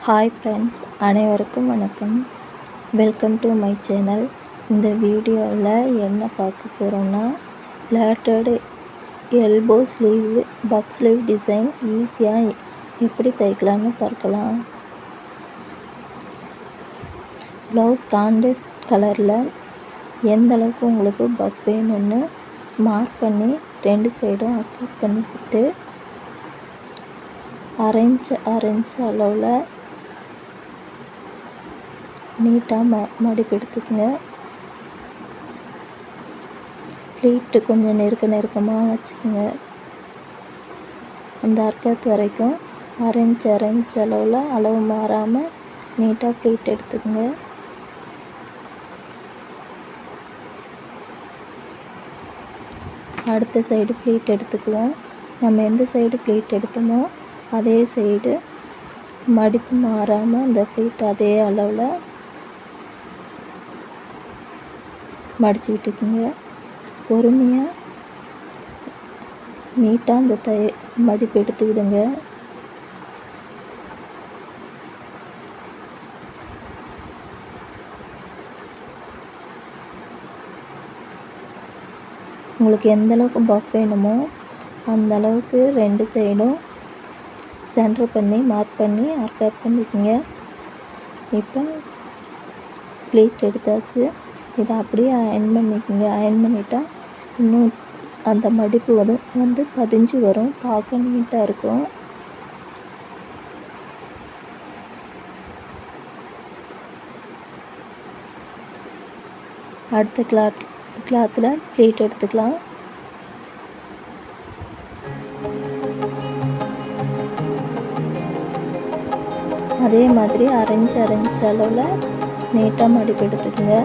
Hi friends, அனைவருக்கும் வணக்கம். Welcome to my channel. இந்த வீடியோவில் என்ன பார்க்க போகிறோன்னா, blotted elbow sleeve puff sleeve design ஈஸியாக எப்படி தைக்கலான்னு பார்க்கலாம். ப்ளவுஸ் கான்ட்ராஸ்ட் கலரில் எந்த அளவுக்கு உங்களுக்கு பஃப் வேணும்னு மார்க் பண்ணி 2 சைடும் கட் பண்ணிக்கிட்டு அரை இன்ச் அளவில் நீட்டாக மடிப்பு எடுத்துக்கங்க. ஃப்ளீட்டு கொஞ்சம் நெருக்கமாக வச்சுக்கோங்க. அந்த அர்க்கத்து வரைக்கும் அரை இன்ச் அளவில் அளவு மாறாமல் நீட்டாக ஃப்ளீட் எடுத்துக்கோங்க. அடுத்த சைடு ஃப்ளீட் எடுத்துக்குவோம். நம்ம எந்த சைடு ஃப்ளீட் எடுத்தோமோ அதே சைடு மடிப்பு மாறாமல் அந்த ஃப்ளீட் அதே அளவில் மடித்து விட்டுக்குங்க. பொறுமையாக நீட்டாக அந்த மடிப்பு எடுத்து விடுங்க. உங்களுக்கு எந்த அளவுக்கு பஃப் வேணுமோ அந்த அளவுக்கு 2 சைடும் சென்டர் பண்ணி மார்க் பண்ணி கட் பண்ணிக்கோங்க. இப்போ ஃப்ளீட் எடுத்தாச்சு. இதை அப்படியே அயர்ன் பண்ணிக்கோங்க. அயர்ன் பண்ணிட்டா இன்னும் அந்த மடிப்பு வந்து பதிஞ்சு வரும், பார்க்க நீட்டாக இருக்கும். அடுத்த கிளாத்தில் ஃப்ளீட் எடுத்துக்கலாம். அதே மாதிரி அரை இன்ச் அளவில் நீட்டாக மடிப்பு எடுத்துக்கோங்க.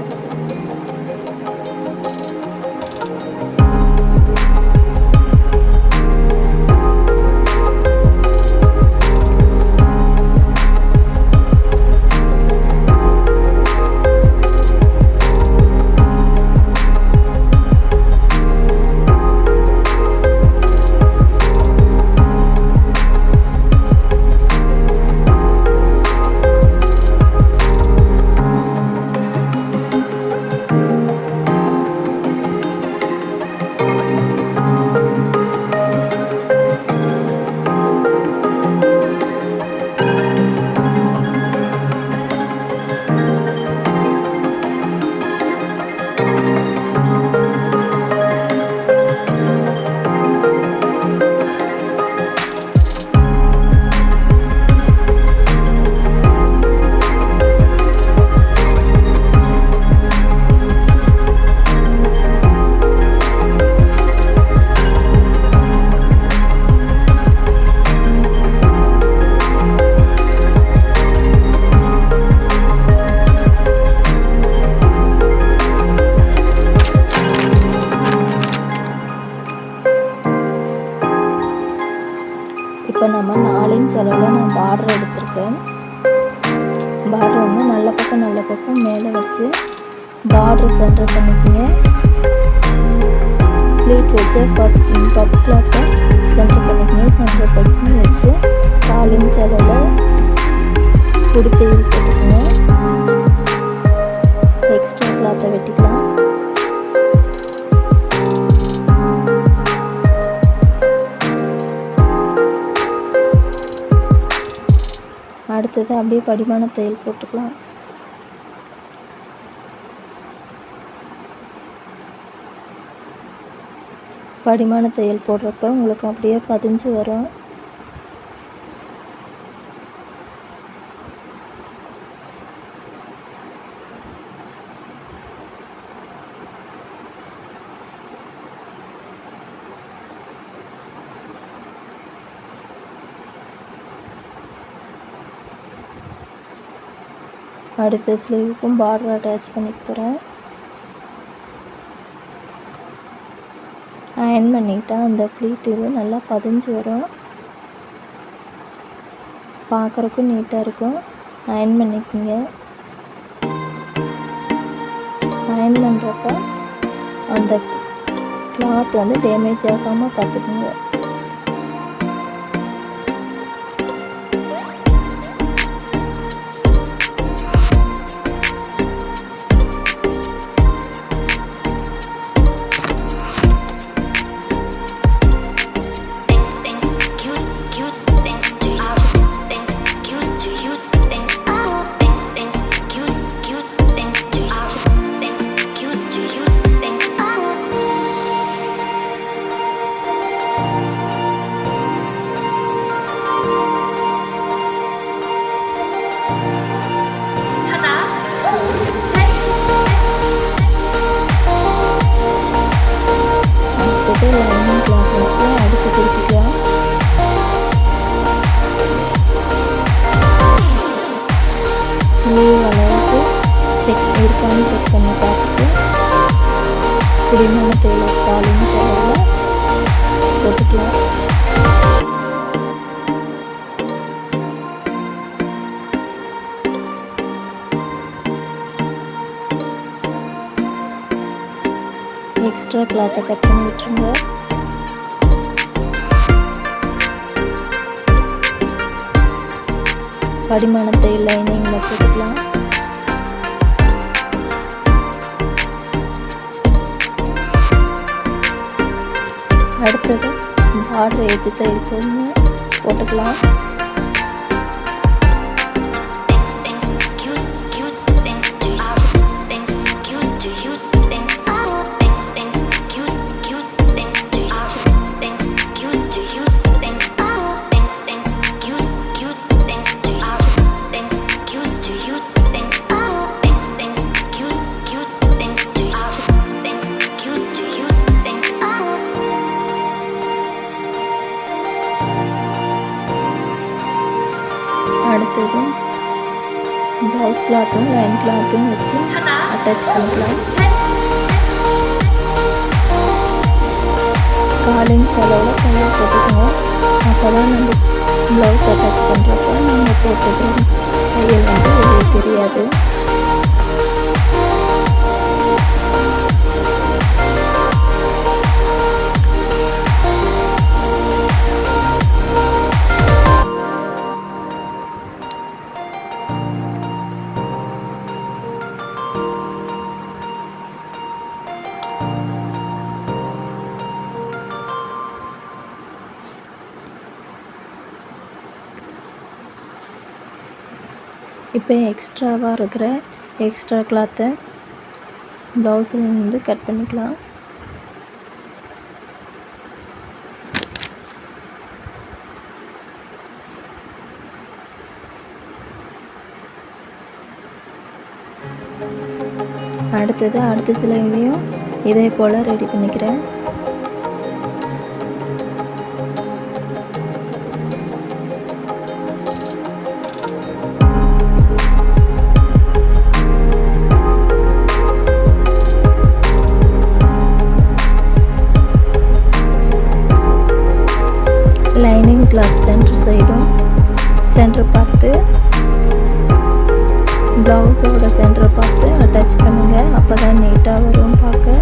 இப்போ நம்ம 4 இன்ச் அளவில் நான் பார்டர் எடுத்திருக்கேன். பார்டர் வந்து நல்ல பக்கம் மேலே வச்சு பார்டர் சென்டர் பண்ணிக்கோங்க. ஃப்ளீட் வச்சு பப் கிளாத்தை சென்டர் பண்ணிக்கோங்க. சென்டர் பண்ணி வச்சு 4 இன்ச் அளவில் பிடித்து போட்டுக்கோங்க. எக்ஸ்ட்ரா கிளாத்தை வெட்டிக்கலாம். அடுத்தது அப்படியே படிமான தையல் போட்டுக்கலாம். படிமான தையல் போடுறப்ப உங்களுக்கு அப்படியே பதிஞ்சு வரும். அடுத்த ஸ்லீவுக்கும் பார்டர் அட்டாச் பண்ணிக்க போகிறேன். அயர்ன் பண்ணிட்டா அந்த ஃப்ளீட் இது நல்லா பதிஞ்சு வரும், பார்க்குறக்கும் நீட்டாக இருக்கும். அயர்ன் பண்ணிக்கோங்க. அயர்ன் பண்ணுறப்ப அந்த கிளாத் வந்து டேமேஜ் ஆகாமல் பார்த்துக்குங்க. புதினா தேயிலை ஸ்டாலின் கலரில் போட்டுக்கலாம். எக்ஸ்ட்ரா கிளாத்தை கட் பண்ணி விட்டுருங்க. படிமானத்தை லைனிங்கில் போட்டுக்கலாம். அடுத்தது பார்டர் எஜ்ஜு தையல் போட்டுக்கலாம். அடுத்தது ப்ளவுஸ் கிளாத்தும் லைன் கிளாத்தும் வச்சு அட்டாச் பண்ணிக்கலாம். 1/4 இன்ச் அளவில் தையல் போட்டுக்கணும். அப்போ தான் நம்ம ப்ளவுஸ் அட்டாச் பண்ணுறப்ப நம்ம போட்டது தையல் வெளியே தெரியாது. இப்போ எக்ஸ்ட்ராவாக இருக்கிற எக்ஸ்ட்ரா கிளாத்தை ப்ளவுஸில் கட் பண்ணிக்கலாம். அடுத்த சிலையிலையும் இதே போல் ரெடி பண்ணிக்கிறேன். லைனிங் கிளாத் சென்டர் பார்த்து ப்ளவுஸோட சென்டர் பார்த்து அட்டாச் பண்ணுங்கள். அப்போ தான் நீட்டாக வரும் பார்க்க.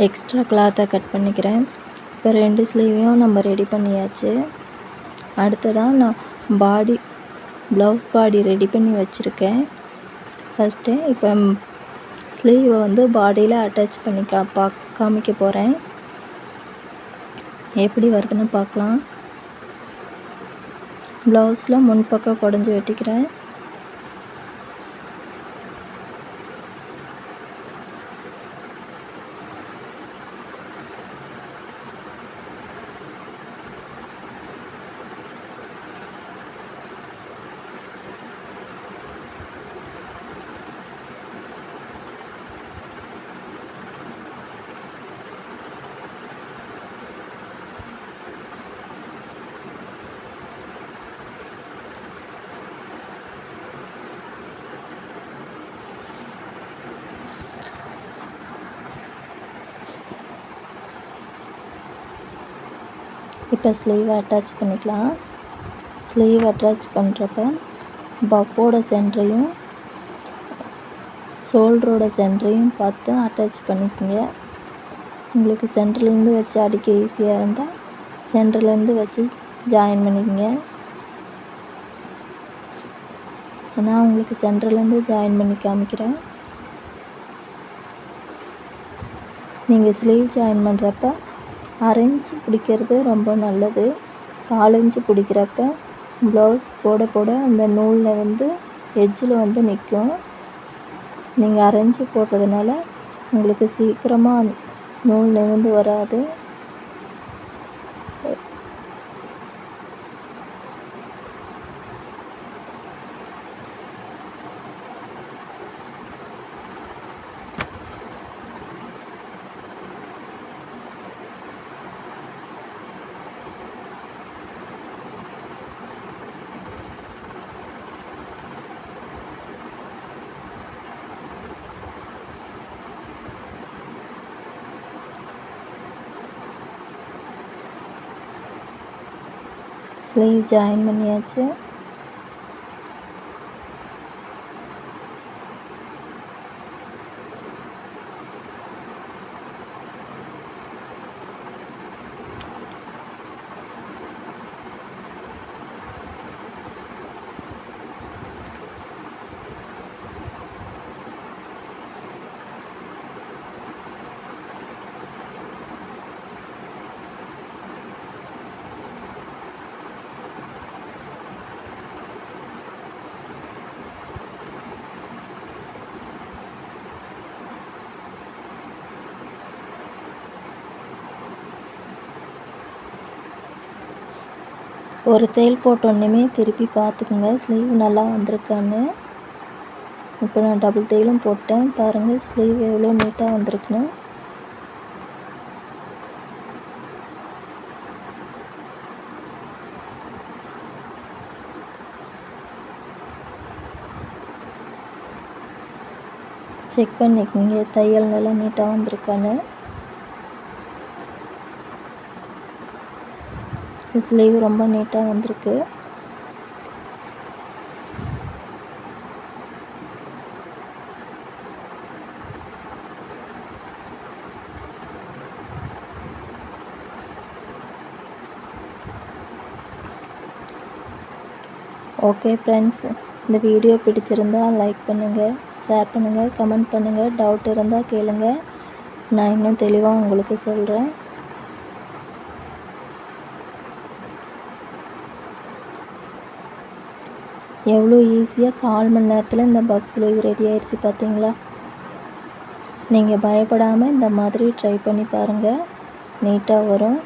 எக்ஸ்ட்ரா கிளாத்தை கட் பண்ணிக்கிறேன். இப்போ 2 ஸ்லீவையும் நம்ம ரெடி பண்ணியாச்சு. அடுத்ததாக நான் ப்ளவுஸ் பாடி ரெடி பண்ணி வச்சுருக்கேன். ஃபஸ்ட்டு இப்போ ஸ்லீவை வந்து பாடியில் அட்டாச் பண்ணி காமிக்க போகிறேன். எப்படி வருதுன்னு பார்க்கலாம். ப்ளவுஸில் முன்பக்கம் குடஞ்சி வெட்டிக்கிறேன். இப்போ ஸ்லீவை அட்டாச் பண்ணிக்கலாம். ஸ்லீவ் அட்டாச் பண்ணுறப்ப பஃப்போட சென்டரையும் ஷோல்டரோட சென்டரையும் பார்த்து அட்டாச் பண்ணிக்கோங்க. உங்களுக்கு சென்டர்லேருந்து வச்சு அடிக்க ஈஸியாக இருந்தால் சென்டர்லேருந்து வச்சு ஜாயின் பண்ணிக்கோங்க. நான் உங்களுக்கு சென்டர்லேருந்து ஜாயின் பண்ணி காமிக்கிறேன். நீங்கள் ஸ்லீவ் ஜாயின் பண்ணுறப்ப 1/2 இன்ச் பிடிக்கிறது ரொம்ப நல்லது. 1/4 இன்ச் பிடிக்கிறப்ப ப்ளவுஸ் போட அந்த நூலில் வந்து எட்ஜில் வந்து நிற்கும். நீங்கள் 1/2 இன்ச் போடுறதுனால உங்களுக்கு சீக்கிரமாக நூல் நெகிழ்ந்து வராது. ஸ்லீவ் ஜாயின் பண்ணியாச்சு. ஒரு தையல் போட்டோன்னுமே திருப்பி பார்த்துக்குங்க ஸ்லீவ் நல்லா வந்திருக்கான்னு. இப்போ நான் டபுள் தையலும் போட்டேன். பாருங்கள் ஸ்லீவ் எவ்வளோ நீட்டாக வந்திருக்குன்னு. செக் பண்ணிக்கோங்க தையல் நல்லா நீட்டாக வந்திருக்கான்னு. ஸ்லீவ் ரொம்ப நீட்டாக வந்திருக்கு. ஓகே ஃப்ரெண்ட்ஸ், இந்த வீடியோ பிடிச்சிருந்தால் லைக் பண்ணுங்கள், ஷேர் பண்ணுங்கள், கமெண்ட் பண்ணுங்கள். டவுட் இருந்தால் கேளுங்க, நான் இன்னும் தெளிவாக உங்களுக்கு சொல்கிறேன். எவ்வளோ ஈஸியாக 1/4 மணி நேரத்தில் இந்த பஃப் ஸ்லீவ் ரெடி ஆயிடுச்சு பார்த்தீங்களா. நீங்கள் பயப்படாமல் இந்த மாதிரி ட்ரை பண்ணி பாருங்கள், நீட்டாக வரும்.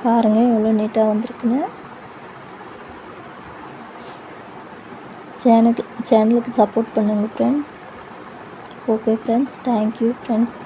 பாருங்கள் எவ்வளோ நீட்டாக வந்திருக்குன்னு. சேனலுக்கு சப்போர்ட் பண்ணுங்கள் friends. Okay friends, thank you friends.